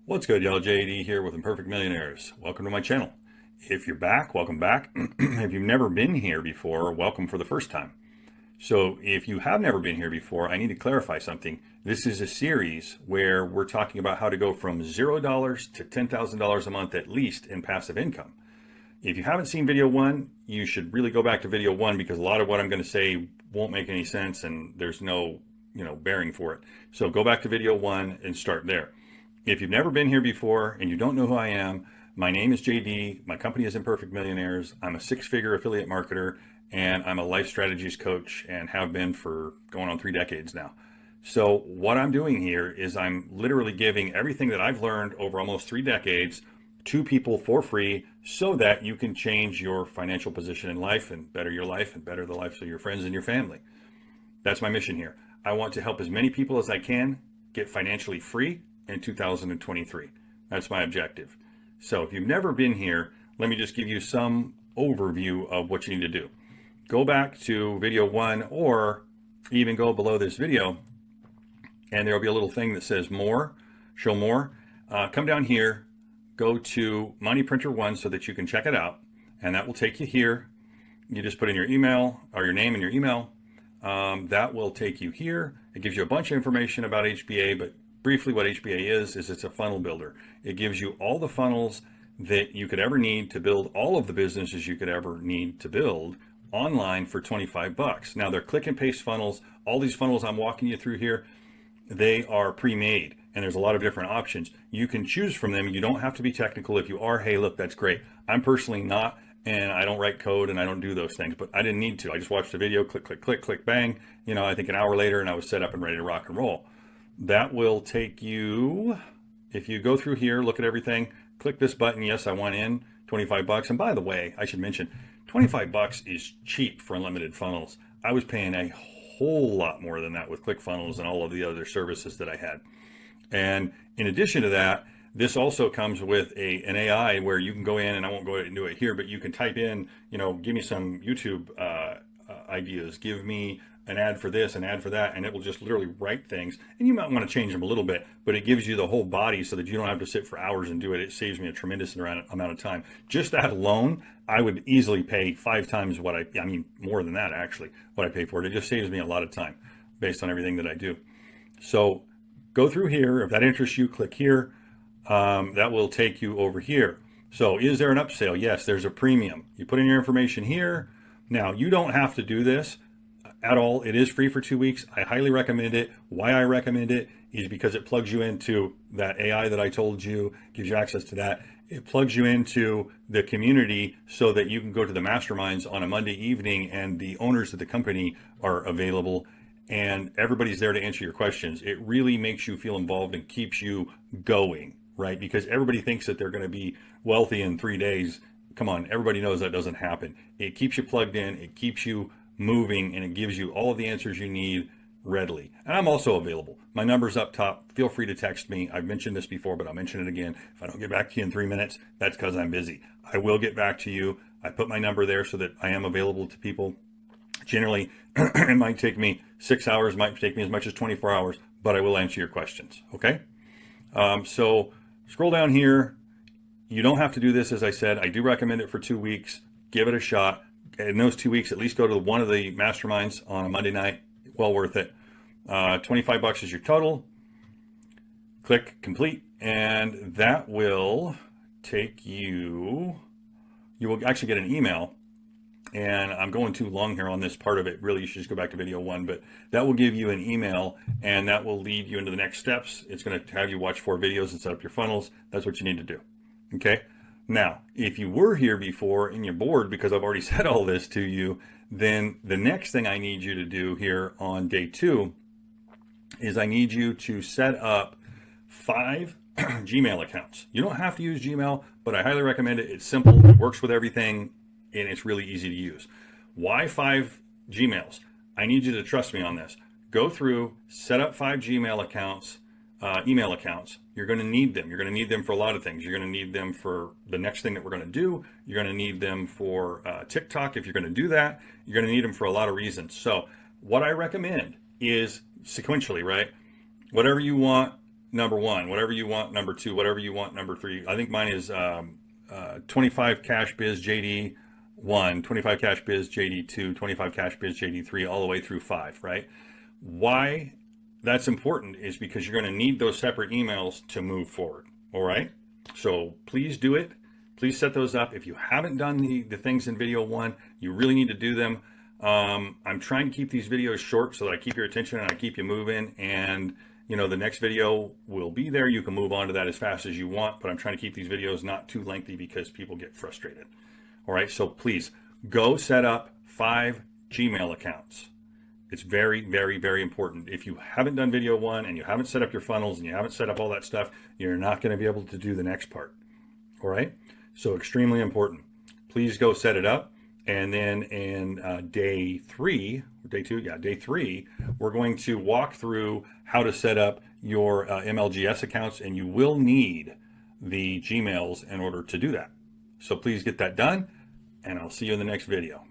What's good, y'all? JD here with Imperfect Millionaires. Welcome to my channel. If you're back, welcome back. If you've never been here before, welcome for the first time. So if you have never been here before, I need to clarify something. This is a series where we're talking about how to go from $0 to $10,000 a month at least in passive income. If you haven't seen video one, you should really go back to video one because a lot of what I'm going to say won't make any sense and there's no, bearing for it. So go back to video one and start there. If you've never been here before and you don't know who I am, my name is JD. My company is Imperfect Millionaires. I'm a six-figure affiliate marketer and I'm a life strategies coach and have been for going on 3 decades now. So what I'm doing here is I'm literally giving everything that I've learned over almost 3 decades to people for free so that you can change your financial position in life and better your life and better the lives of your friends and your family. That's my mission here. I want to help as many people as I can get financially free in 2023. That's my objective. So if you've never been here, let me just give you some overview of what you need to do. Go back to video one or even go below this video and there'll be a little thing that says more, show more. Come down here, go to Money Printer 1 so that you can check it out, and that will take you here. You just put in your email or your name and your email. That will take you here. It gives you a bunch of information about HBA, but briefly what HBA is it's a funnel builder. It gives you all the funnels that you could ever need to build all of the businesses you could ever need to build online for 25 bucks. Now they're click and paste funnels. All these funnels I'm walking you through here, they are pre-made and there's a lot of different options. You can choose from them. You don't have to be technical. If you are, hey, look, that's great. I'm personally not, and I don't write code and I don't do those things, but I didn't need to. I just watched the video, click, click, click, click, bang. I think an hour later and I was set up and ready to rock and roll. That will take you, if you go through here, look at everything, click this button. Yes, I want in 25 bucks. And by the way, I should mention 25 bucks is cheap for unlimited funnels. I was paying a whole lot more than that with ClickFunnels and all of the other services that I had. And in addition to that, this also comes with an AI where you can go in, and I won't go ahead and do it here, but you can type in, give me some YouTube ideas, give me an ad for this, an ad for that, and it will just literally write things. And you might want to change them a little bit, but it gives you the whole body so that you don't have to sit for hours and do it. It saves me a tremendous amount of time. Just that alone, I would easily pay 5 times what more than that actually, what I pay for it. It just saves me a lot of time based on everything that I do. So go through here. If that interests you, click here. That will take you over here. So is there an upsell? Yes, there's a premium. You put in your information here. Now you don't have to do this at all. It is free for 2 weeks. I highly recommend it. Why I recommend it is because it plugs you into that AI that I told you, gives you access to that. It plugs you into the community so that you can go to the masterminds on a Monday evening and the owners of the company are available and everybody's there to answer your questions. It really makes you feel involved and keeps you going, right? Because everybody thinks that they're going to be wealthy in 3 days. Come on, everybody knows that doesn't happen. It keeps you plugged in, it keeps you moving, and it gives you all of the answers you need readily. And I'm also available. My number's up top. Feel free to text me. I've mentioned this before, but I'll mention it again. If I don't get back to you in 3 minutes, that's because I'm busy. I will get back to you. I put my number there so that I am available to people. Generally, it might take me 6 hours, might take me as much as 24 hours, but I will answer your questions, okay? So scroll down here. You don't have to do this, as I said. I do recommend it for 2 weeks. Give it a shot. In those 2 weeks, at least go to one of the masterminds on a Monday night. Well worth it. 25 bucks is your total. Click complete, and that will take you, you will actually get an email. And I'm going too long here on this part of it. Really, you should just go back to video one, but that will give you an email and that will lead you into the next steps. It's going to have you watch 4 videos and set up your funnels. That's what you need to do. Okay. Now, if you were here before and you're bored because I've already said all this to you, then the next thing I need you to do here on day 2 is I need you to set up 5 Gmail accounts. You don't have to use Gmail, but I highly recommend it. It's simple, it works with everything, and it's really easy to use. Why 5 Gmails? I need you to trust me on this. Go through, set up 5 Gmail accounts, email accounts. You're going to need them. You're going to need them for a lot of things. You're going to need them for the next thing that we're going to do. You're going to need them for TikTok. If you're going to do that, you're going to need them for a lot of reasons. So what I recommend is sequentially, right? Whatever you want, number one, whatever you want number two, whatever you want number three. I think mine is 25 Cash Biz JD 1, 25 Cash Biz JD 2, 25 Cash Biz JD 3, all the way through 5, right? Why that's important is because you're going to need those separate emails to move forward, all right? So please do it. Please set those up. If you haven't done the things in video 1, you really need to do them. I'm trying to keep these videos short so that I keep your attention and I keep you moving. And you know, the next video will be there. You can move on to that as fast as you want, but I'm trying to keep these videos not too lengthy because people get frustrated. All right, so please go set up 5 Gmail accounts. It's very, very, very important. If you haven't done video 1 and you haven't set up your funnels and you haven't set up all that stuff, you're not going to be able to do the next part. All right, so extremely important. Please go set it up. And then in day 3, we're going to walk through how to set up your MLGS accounts, and you will need the Gmails in order to do that. So please get that done, and I'll see you in the next video.